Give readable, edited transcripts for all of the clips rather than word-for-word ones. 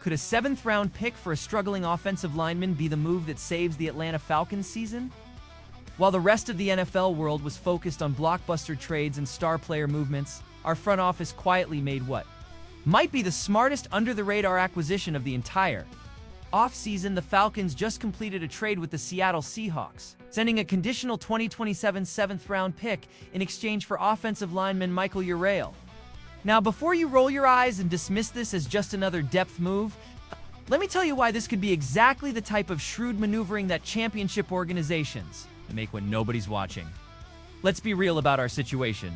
Could a seventh-round pick for a struggling offensive lineman be the move that saves the Atlanta Falcons season? While the rest of the NFL world was focused on blockbuster trades and star player movements, our front office quietly made what might be the smartest under-the-radar acquisition of the entire offseason. The Falcons just completed a trade with the Seattle Seahawks, sending a conditional 2027 seventh-round pick in exchange for offensive lineman Michael Jerrell. Now, before you roll your eyes and dismiss this as just another depth move, let me tell you why this could be exactly the type of shrewd maneuvering that championship organizations make when nobody's watching. Let's be real about our situation.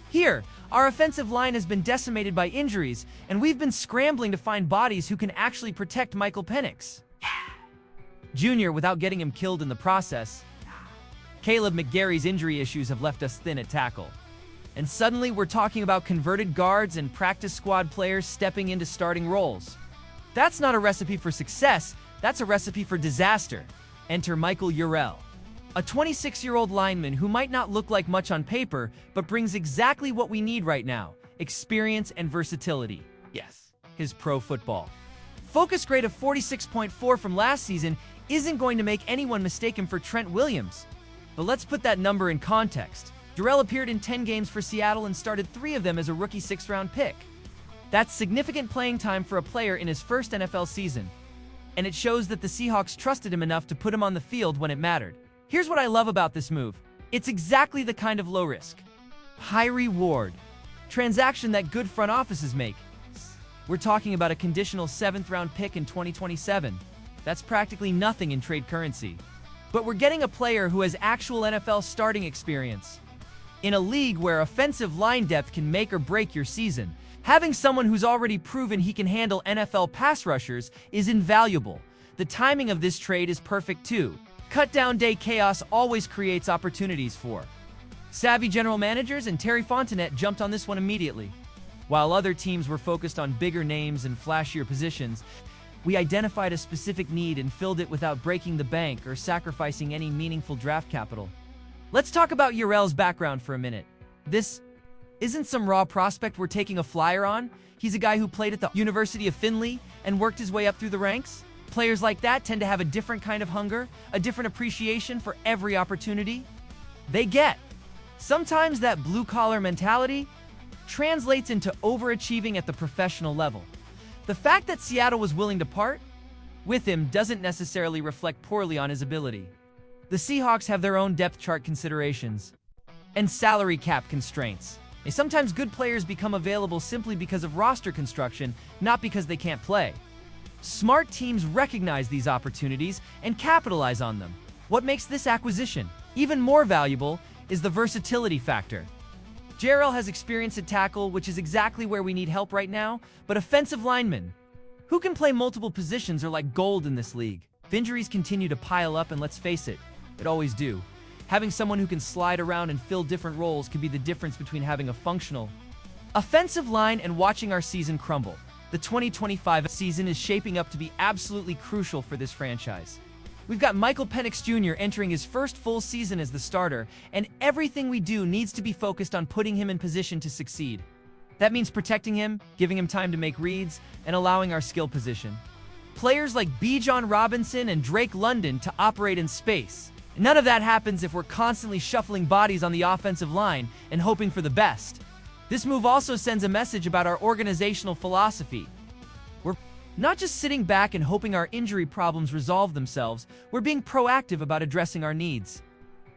Here, our offensive line has been decimated by injuries, and we've been scrambling to find bodies who can actually protect Michael Penix Jr. without getting him killed in the process. Caleb McGarry's injury issues have left us thin at tackle. And suddenly we're talking about converted guards and practice squad players stepping into starting roles. That's not a recipe for success, that's a recipe for disaster. Enter Michael Jerrell, a 26-year-old lineman who might not look like much on paper, but brings exactly what we need right now: experience and versatility. Yes, his pro football focus grade of 46.4 from last season isn't going to make anyone mistake him for Trent Williams. But let's put that number in context. Jerrell appeared in 10 games for Seattle and started 3 of them as a rookie 6th-round pick. That's significant playing time for a player in his first NFL season, and it shows that the Seahawks trusted him enough to put him on the field when it mattered. Here's what I love about this move. It's exactly the kind of low-risk, high-reward transaction that good front offices make. We're talking about a conditional 7th-round pick in 2027. That's practically nothing in trade currency. But we're getting a player who has actual NFL starting experience. In a league where offensive line depth can make or break your season, having someone who's already proven he can handle NFL pass rushers is invaluable. The timing of this trade is perfect too. Cut-down day chaos always creates opportunities for savvy general managers, and Terry Fontenette jumped on this one immediately. While other teams were focused on bigger names and flashier positions, we identified a specific need and filled it without breaking the bank or sacrificing any meaningful draft capital. Let's talk about Jerrell's background for a minute. This isn't some raw prospect we're taking a flyer on. He's a guy who played at the University of Findlay and worked his way up through the ranks. Players like that tend to have a different kind of hunger, a different appreciation for every opportunity they get. Sometimes that blue-collar mentality translates into overachieving at the professional level. The fact that Seattle was willing to part with him doesn't necessarily reflect poorly on his ability. The Seahawks have their own depth chart considerations and salary cap constraints. And sometimes good players become available simply because of roster construction, not because they can't play. Smart teams recognize these opportunities and capitalize on them. What makes this acquisition even more valuable is the versatility factor. Jerrell has experience at tackle, which is exactly where we need help right now, but offensive linemen who can play multiple positions are like gold in this league. If injuries continue to pile up, and let's face it, it always do, having someone who can slide around and fill different roles could be the difference between having a functional offensive line and watching our season crumble. The 2025 season is shaping up to be absolutely crucial for this franchise. We've got Michael Penix Jr. entering his first full season as the starter, and everything we do needs to be focused on putting him in position to succeed. That means protecting him, giving him time to make reads, and allowing our skill position players like Bijan Robinson and Drake London to operate in space. None of that happens if we're constantly shuffling bodies on the offensive line and hoping for the best. This move also sends a message about our organizational philosophy. We're not just sitting back and hoping our injury problems resolve themselves, we're being proactive about addressing our needs.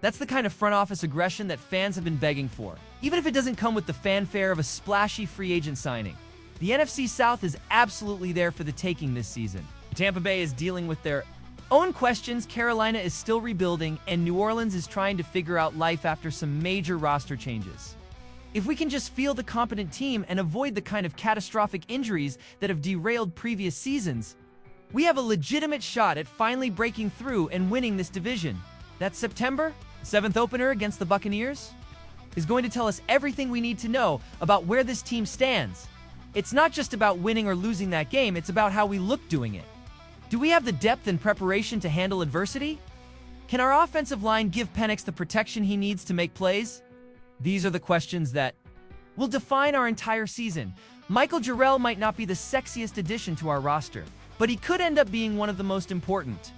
That's the kind of front office aggression that fans have been begging for, even if it doesn't come with the fanfare of a splashy free agent signing. The NFC South is absolutely there for the taking this season. Tampa Bay is dealing with their own questions, Carolina is still rebuilding, and New Orleans is trying to figure out life after some major roster changes. If we can just field a competent team and avoid the kind of catastrophic injuries that have derailed previous seasons, we have a legitimate shot at finally breaking through and winning this division. That September 7th opener against the Buccaneers is going to tell us everything we need to know about where this team stands. It's not just about winning or losing that game, it's about how we look doing it. Do we have the depth and preparation to handle adversity? Can our offensive line give Penix the protection he needs to make plays? These are the questions that will define our entire season. Michael Jerrell might not be the sexiest addition to our roster, but he could end up being one of the most important.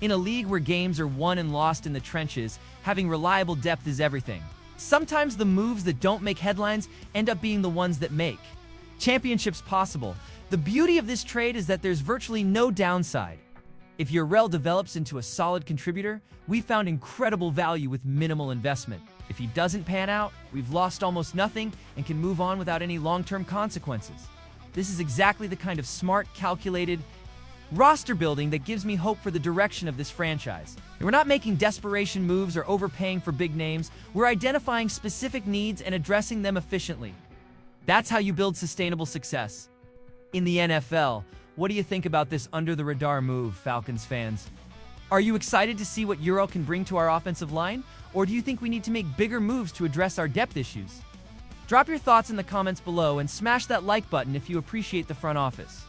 In a league where games are won and lost in the trenches, having reliable depth is everything. Sometimes the moves that don't make headlines end up being the ones that make championships possible. The beauty of this trade is that there's virtually no downside. If Jerrell develops into a solid contributor, we found incredible value with minimal investment. If he doesn't pan out, we've lost almost nothing and can move on without any long-term consequences. This is exactly the kind of smart, calculated roster building that gives me hope for the direction of this franchise. We're not making desperation moves or overpaying for big names. We're identifying specific needs and addressing them efficiently. That's how you build sustainable success. In the NFL, what do you think about this under-the-radar move, Falcons fans? Are you excited to see what Jerrell can bring to our offensive line? Or do you think we need to make bigger moves to address our depth issues? Drop your thoughts in the comments below and smash that like button if you appreciate the front office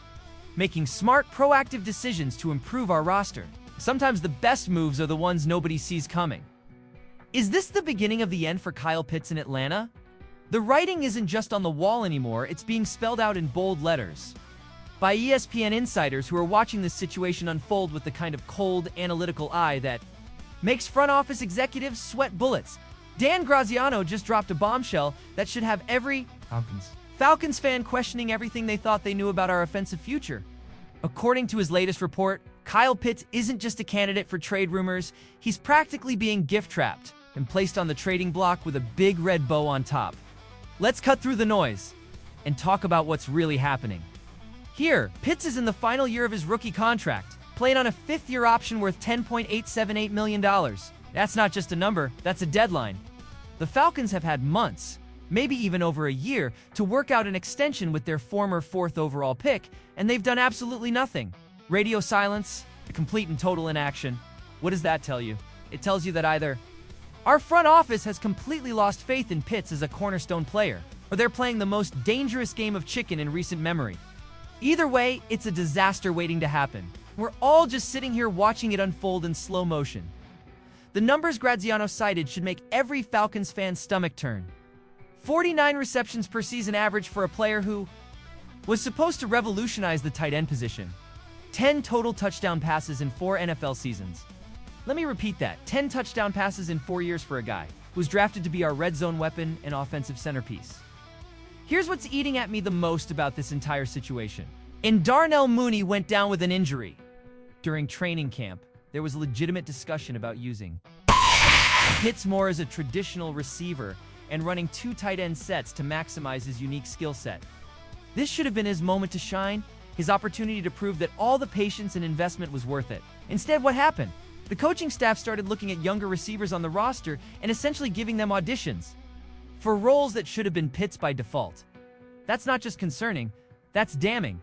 making smart, proactive decisions to improve our roster. Sometimes the best moves are the ones nobody sees coming. Is this the beginning of the end for Kyle Pitts in Atlanta? The writing isn't just on the wall anymore, it's being spelled out in bold letters by ESPN insiders who are watching this situation unfold with the kind of cold, analytical eye that makes front office executives sweat bullets. Dan Graziano just dropped a bombshell that should have every Falcons fan questioning everything they thought they knew about our offensive future. According to his latest report, Kyle Pitts isn't just a candidate for trade rumors, he's practically being gift-trapped and placed on the trading block with a big red bow on top. Let's cut through the noise and talk about what's really happening. Here, Pitts is in the final year of his rookie contract, playing on a fifth-year option worth $10.878 million. That's not just a number, that's a deadline. The Falcons have had months, maybe even over a year, to work out an extension with their former fourth overall pick, and they've done absolutely nothing. Radio silence, a complete and total inaction. What does that tell you? It tells you that either our front office has completely lost faith in Pitts as a cornerstone player, or they're playing the most dangerous game of chicken in recent memory. Either way, it's a disaster waiting to happen. We're all just sitting here watching it unfold in slow motion. The numbers Graziano cited should make every Falcons fan's stomach turn. 49 receptions per season average for a player who was supposed to revolutionize the tight end position. 10 total touchdown passes in 4 NFL seasons. Let me repeat that. 10 touchdown passes in 4 years for a guy who was drafted to be our red zone weapon and offensive centerpiece. Here's what's eating at me the most about this entire situation. And Darnell Mooney went down with an injury. During training camp, there was legitimate discussion about using Pitts more as a traditional receiver and running 2 tight end sets to maximize his unique skill set. This should have been his moment to shine, his opportunity to prove that all the patience and investment was worth it. Instead, what happened? The coaching staff started looking at younger receivers on the roster and essentially giving them auditions for roles that should have been Pitts by default. That's not just concerning, that's damning.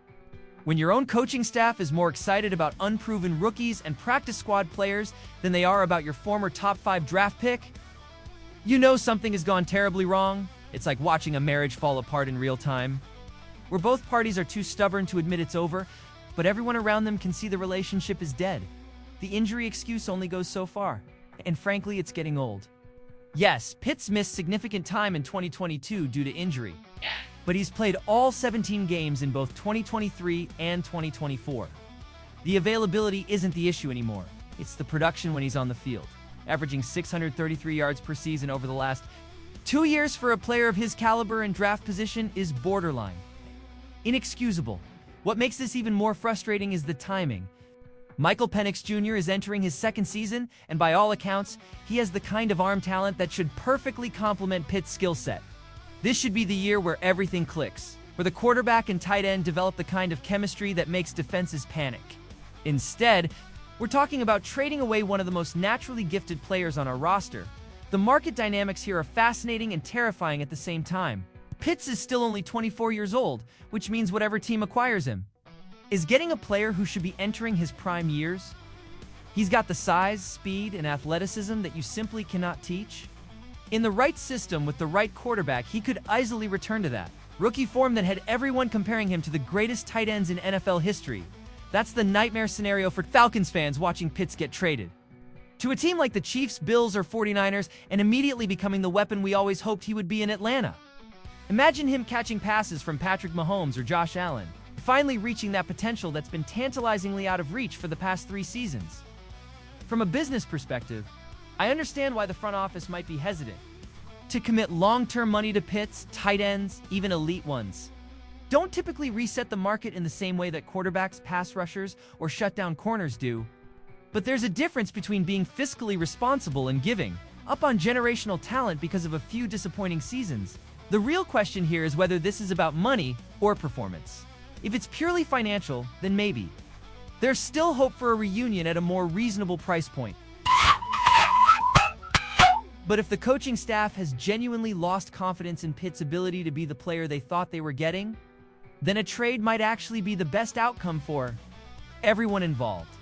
When your own coaching staff is more excited about unproven rookies and practice squad players than they are about your former top 5 draft pick, you know something has gone terribly wrong. It's like watching a marriage fall apart in real time, where both parties are too stubborn to admit it's over, but everyone around them can see the relationship is dead. The injury excuse only goes so far, and frankly, it's getting old. Yes, Pitts missed significant time in 2022 due to injury, but he's played all 17 games in both 2023 and 2024. The availability isn't the issue anymore. It's the production when he's on the field, averaging 633 yards per season over the last 2 years for a player of his caliber and draft position is borderline inexcusable. What makes this even more frustrating is the timing. Michael Penix Jr. is entering his second season, and by all accounts, he has the kind of arm talent that should perfectly complement Pitt's skill set. This should be the year where everything clicks, where the quarterback and tight end develop the kind of chemistry that makes defenses panic. Instead, we're talking about trading away one of the most naturally gifted players on our roster. The market dynamics here are fascinating and terrifying at the same time. Pitts is still only 24 years old, which means whatever team acquires him is getting a player who should be entering his prime years. He's got the size, speed, and athleticism that you simply cannot teach. In the right system with the right quarterback, he could easily return to that rookie form that had everyone comparing him to the greatest tight ends in NFL history. That's the nightmare scenario for Falcons fans watching Pitts get traded to a team like the Chiefs, Bills, or 49ers, and immediately becoming the weapon we always hoped he would be in Atlanta. Imagine him catching passes from Patrick Mahomes or Josh Allen, finally reaching that potential that's been tantalizingly out of reach for the past 3 seasons. From a business perspective, I understand why the front office might be hesitant to commit long-term money to Pitts, tight ends, even elite ones. Don't typically reset the market in the same way that quarterbacks, pass rushers, or shutdown corners do. But there's a difference between being fiscally responsible and giving up on generational talent because of a few disappointing seasons. The real question here is whether this is about money or performance. If it's purely financial, then maybe. There's still hope for a reunion at a more reasonable price point. But if the coaching staff has genuinely lost confidence in Pitt's ability to be the player they thought they were getting, then a trade might actually be the best outcome for everyone involved.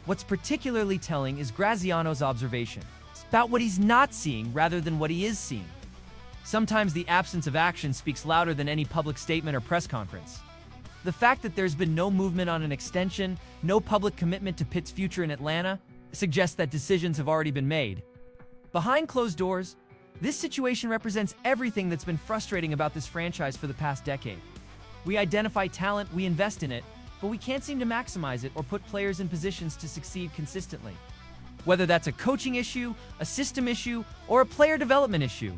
What's particularly telling is Graziano's observation about what he's not seeing rather than what he is seeing. Sometimes the absence of action speaks louder than any public statement or press conference. The fact that there's been no movement on an extension, no public commitment to Pitt's future in Atlanta, suggests that decisions have already been made. Behind closed doors, this situation represents everything that's been frustrating about this franchise for the past decade. We identify talent, we invest in it, but we can't seem to maximize it or put players in positions to succeed consistently. Whether that's a coaching issue, a system issue, or a player development issue,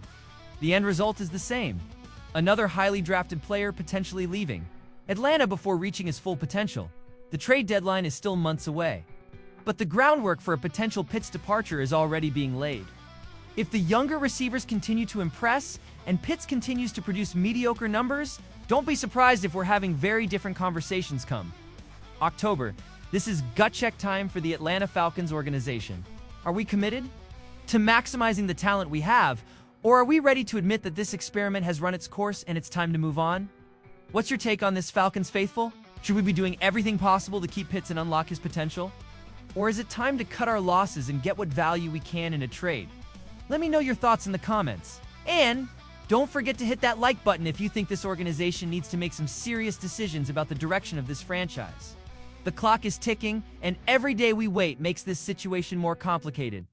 the end result is the same. Another highly drafted player potentially leaving Atlanta before reaching his full potential. The trade deadline is still months away, but the groundwork for a potential Pitts departure is already being laid. If the younger receivers continue to impress and Pitts continues to produce mediocre numbers, don't be surprised if we're having very different conversations come October. This is gut check time for the Atlanta Falcons organization. Are we committed to maximizing the talent we have, or are we ready to admit that this experiment has run its course and it's time to move on? What's your take on this, Falcons faithful? Should we be doing everything possible to keep Pitts and unlock his potential? Or is it time to cut our losses and get what value we can in a trade? Let me know your thoughts in the comments. And don't forget to hit that like button if you think this organization needs to make some serious decisions about the direction of this franchise. The clock is ticking, and every day we wait makes this situation more complicated.